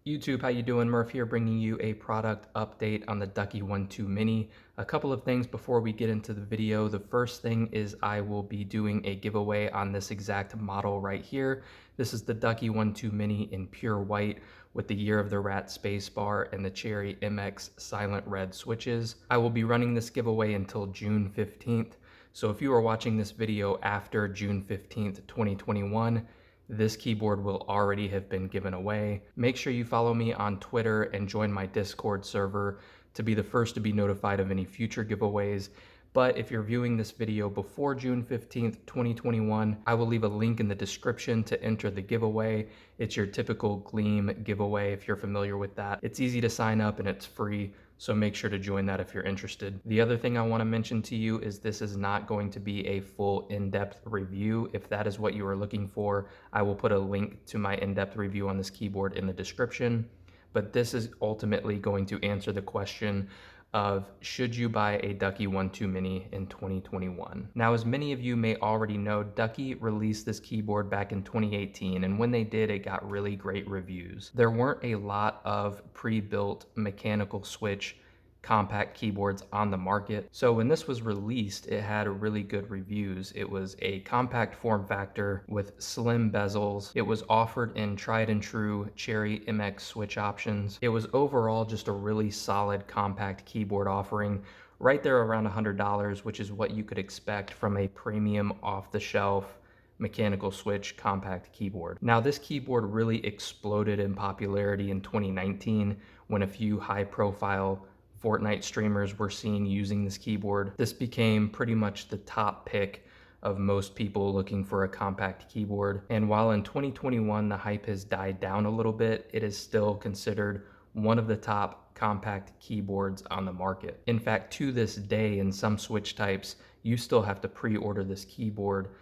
YouTube, how you doing? Murph here, bringing you a product update on the Ducky 1.2 Mini. A couple of things before we get into the video. The first thing is I will be doing a giveaway on this exact model right here. This is the Ducky 1.2 Mini in pure white with the Year of the Rat spacebar and the Cherry MX Silent Red switches. I will be running this giveaway until June 15th. So if you are watching this video after June 15th, 2021, this keyboard will already have been given away. Make sure you follow me on Twitter and join my Discord server to be the first to be notified of any future giveaways. But if you're viewing this video before June 15th, 2021, I will leave a link in the description to enter the giveaway. It's your typical Gleam giveaway if you're familiar with that. It's easy to sign up and it's free, so make sure to join that if you're interested. The other thing I want to mention to you is this is not going to be a full in-depth review. If that is what you are looking for, I will put a link to my in-depth review on this keyboard in the description. But this is ultimately going to answer the question of should you buy a Ducky 1.2 Mini in 2021? Now, as many of you may already know, Ducky released this keyboard back in 2018, and when they did, it got really great reviews. There weren't a lot of pre-built mechanical switch compact keyboards on the market. So when this was released, it had really good reviews. It was a compact form factor with slim bezels. It was offered in tried and true Cherry MX switch options. It was overall just a really solid compact keyboard offering, right there around $100, which is what you could expect from a premium off-the-shelf mechanical switch compact keyboard. Now, this keyboard really exploded in popularity in 2019 when a few high-profile Fortnite streamers were seen using this keyboard. This became pretty much the top pick of most people looking for a compact keyboard. And while in 2021 the hype has died down a little bit, it is still considered one of the top compact keyboards on the market. In fact, to this day, in some switch types, you still have to pre-order this keyboard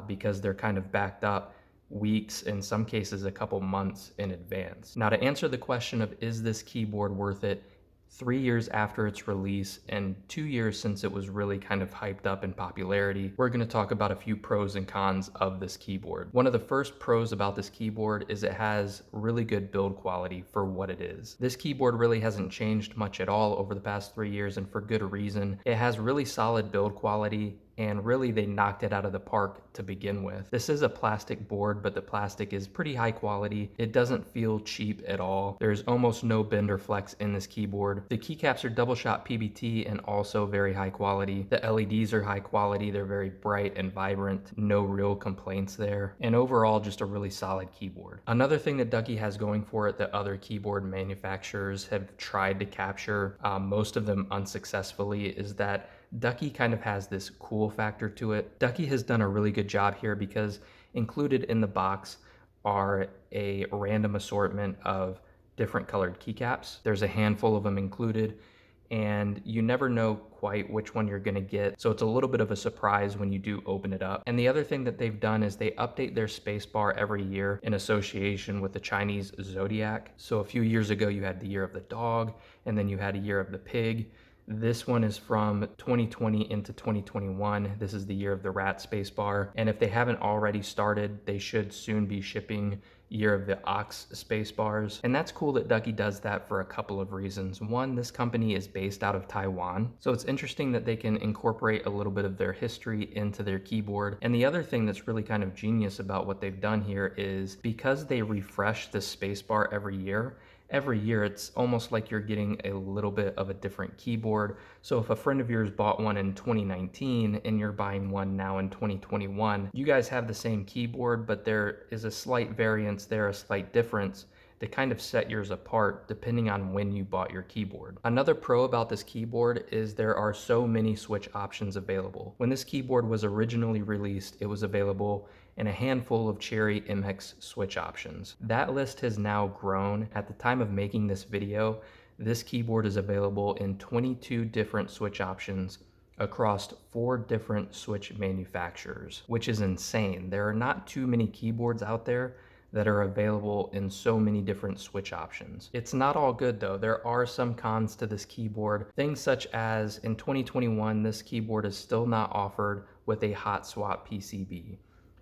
because they're kind of backed up weeks, in some cases a couple months in advance. Now, to answer the question of is this keyboard worth it, 3 years after its release and 2 years since it was really kind of hyped up in popularity, we're going to talk about a few pros and cons of this keyboard. One of the first pros about this keyboard is it has really good build quality for what it is. This keyboard really hasn't changed much at all over the past 3 years, and for good reason. It has really solid build quality, and really they knocked it out of the park to begin with. This is a plastic board, but the plastic is pretty high quality. It doesn't feel cheap at all. There's almost no bend or flex in this keyboard. The keycaps are double shot PBT and also very high quality. The LEDs are high quality. They're very bright and vibrant. No real complaints there. And overall, just a really solid keyboard. Another thing that Ducky has going for it that other keyboard manufacturers have tried to capture, most of them unsuccessfully, is that Ducky kind of has this cool factor to it. Ducky has done a really good job here because included in the box are a random assortment of different colored keycaps. There's a handful of them included, and you never know quite which one you're gonna get. So it's a little bit of a surprise when you do open it up. And the other thing that they've done is they update their spacebar every year in association with the Chinese zodiac. So a few years ago, you had the Year of the Dog, and then you had a Year of the Pig. This one is from 2020 into 2021. This is the Year of the Rat spacebar. And if they haven't already started, they should soon be shipping Year of the Ox spacebars. And that's cool that Ducky does that for a couple of reasons. One, this company is based out of Taiwan, so it's interesting that they can incorporate a little bit of their history into their keyboard. And the other thing that's really kind of genius about what they've done here is because they refresh the spacebar every year it's almost like you're getting a little bit of a different keyboard. So if a friend of yours bought one in 2019 and you're buying one now in 2021, you guys have the same keyboard, but there is a slight variance there, a slight difference that kind of set yours apart depending on when you bought your keyboard. Another pro about this keyboard is there are so many switch options available. When this keyboard was originally released, it was available in a handful of Cherry MX switch options. That list has now grown. At the time of making this video, this keyboard is available in 22 different switch options across 4 different switch manufacturers, which is insane. There are not too many keyboards out there that are available in so many different switch options. It's not all good though. There are some cons to this keyboard. Things such as in 2021, this keyboard is still not offered with a hot swap PCB.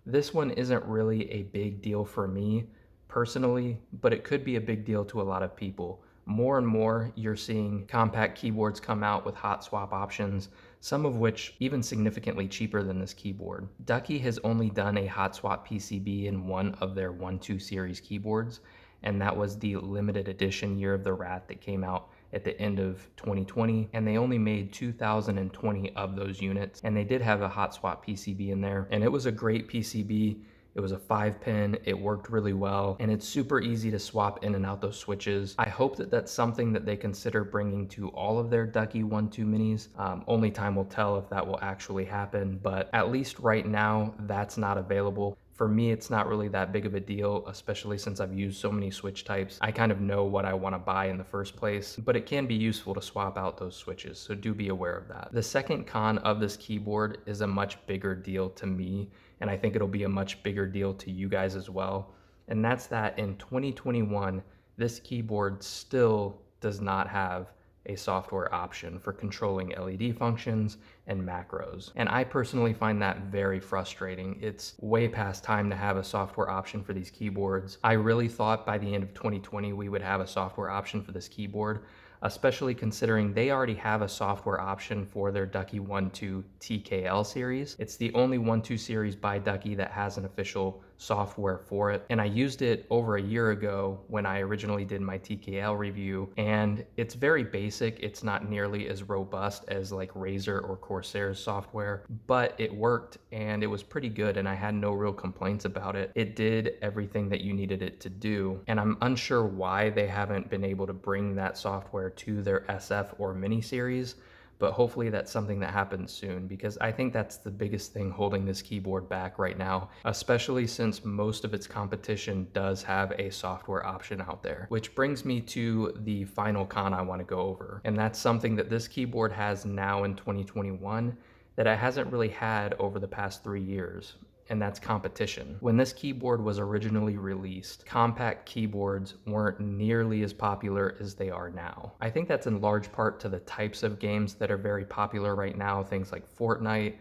This one isn't really a big deal for me personally, but it could be a big deal to a lot of people. More and more, you're seeing compact keyboards come out with hot swap options, some of which even significantly cheaper than this keyboard. Ducky has only done a hot swap PCB in one of their 1-2 series keyboards, and that was the limited edition Year of the Rat that came out at the end of 2020, and they only made 2,020 of those units, and they did have a hot swap PCB in there, and it was a great PCB. It was a 5-pin, it worked really well, and it's super easy to swap in and out those switches. I hope that that's something that they consider bringing to all of their Ducky 1-2 minis. Only time will tell if that will actually happen, but at least right now, that's not available. For me, it's not really that big of a deal, especially since I've used so many switch types. I kind of know what I want to buy in the first place, but it can be useful to swap out those switches, so do be aware of that. The second con of this keyboard is a much bigger deal to me, and I think it'll be a much bigger deal to you guys as well. And that's that in 2021, this keyboard still does not have a software option for controlling LED functions and macros. And I personally find that very frustrating. It's way past time to have a software option for these keyboards. I really thought by the end of 2020 we would have a software option for this keyboard, especially considering they already have a software option for their Ducky 1-2 TKL series. It's the only 1-2 series by Ducky that has an official software for it. And I used it over a year ago when I originally did my TKL review, and it's very basic. It's not nearly as robust as like Razer or Corsair's software, but it worked and it was pretty good, and I had no real complaints about it. It did everything that you needed it to do, and I'm unsure why they haven't been able to bring that software to their SF or mini series, but hopefully that's something that happens soon, because I think that's the biggest thing holding this keyboard back right now, especially since most of its competition does have a software option out there. Which brings me to the final con I want to go over, and that's something that this keyboard has now in 2021 that it hasn't really had over the past 3 years, and that's competition. When this keyboard was originally released, compact keyboards weren't nearly as popular as they are now. I think that's in large part to the types of games that are very popular right now, things like Fortnite,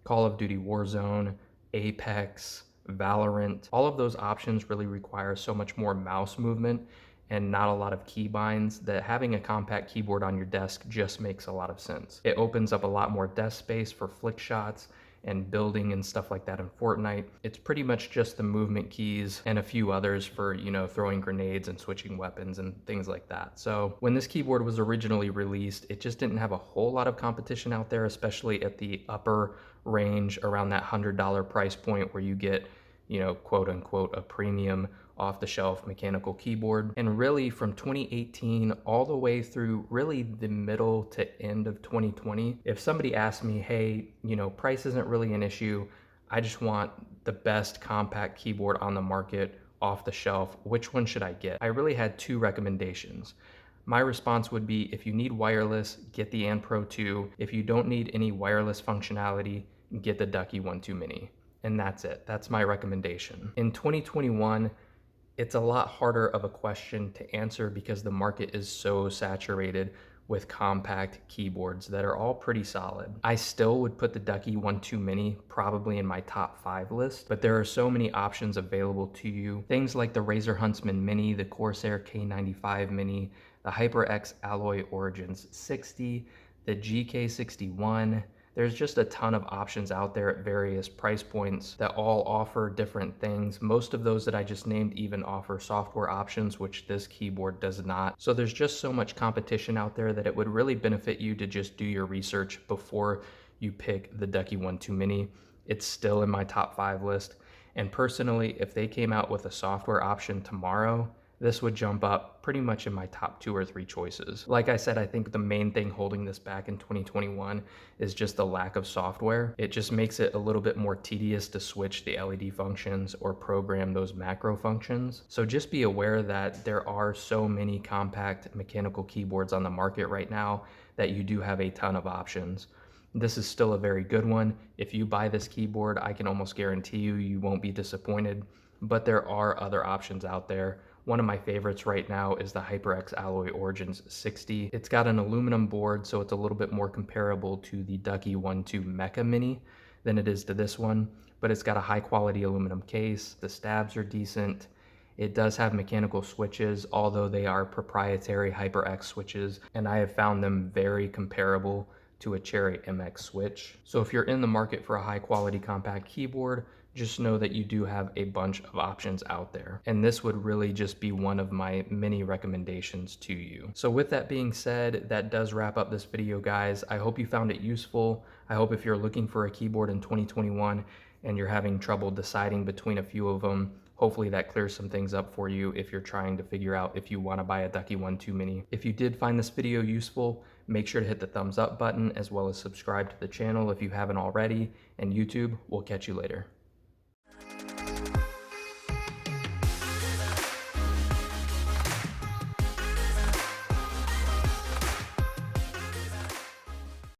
Call of Duty Warzone, Apex, Valorant. All of those options really require so much more mouse movement and not a lot of keybinds that having a compact keyboard on your desk just makes a lot of sense. It opens up a lot more desk space for flick shots and building and stuff like that in Fortnite. It's pretty much just the movement keys and a few others for, throwing grenades and switching weapons and things like that. So when this keyboard was originally released, it just didn't have a whole lot of competition out there, especially at the upper range around that $100 price point where you get, quote unquote, a premium off-the-shelf mechanical keyboard. And really from 2018 all the way through really the middle to end of 2020, if somebody asked me, hey, price isn't really an issue, I just want the best compact keyboard on the market off the shelf, which one should I get? I really had 2 recommendations. My response would be, if you need wireless, get the And Pro 2. If you don't need any wireless functionality, get the Ducky 1-2 Mini. And that's it. That's my recommendation. In 2021, it's a lot harder of a question to answer because the market is so saturated with compact keyboards that are all pretty solid. I still would put the Ducky 1-2 Mini probably in my top 5 list, but there are so many options available to you. Things like the Razer Huntsman Mini, the Corsair K95 Mini, the HyperX Alloy Origins 60, the GK61. There's just a ton of options out there at various price points that all offer different things. Most of those that I just named even offer software options, which this keyboard does not. So there's just so much competition out there that it would really benefit you to just do your research before you pick the Ducky 1-2 Mini. It's still in my top 5 list. And personally, if they came out with a software option tomorrow, this would jump up pretty much in my top 2 or 3 choices. Like I said, I think the main thing holding this back in 2021 is just the lack of software. It just makes it a little bit more tedious to switch the LED functions or program those macro functions. So just be aware that there are so many compact mechanical keyboards on the market right now that you do have a ton of options. This is still a very good one. If you buy this keyboard, I can almost guarantee you won't be disappointed, but there are other options out there. One of my favorites right now is the HyperX Alloy Origins 60. It's got an aluminum board, so it's a little bit more comparable to the Ducky 1-2 Mecha Mini than it is to this one, but it's got a high quality aluminum case. The stabs are decent, It does have mechanical switches, although they are proprietary HyperX switches, and I have found them very comparable to a Cherry MX switch. So if you're in the market for a high quality compact keyboard, just know that you do have a bunch of options out there. And this would really just be one of my many recommendations to you. So with that being said, that does wrap up this video, guys. I hope you found it useful. I hope if you're looking for a keyboard in 2021 and you're having trouble deciding between a few of them, hopefully that clears some things up for you if you're trying to figure out if you want to buy a Ducky 1.2 Mini. If you did find this video useful, make sure to hit the thumbs up button as well as subscribe to the channel if you haven't already, and YouTube, we'll catch you later.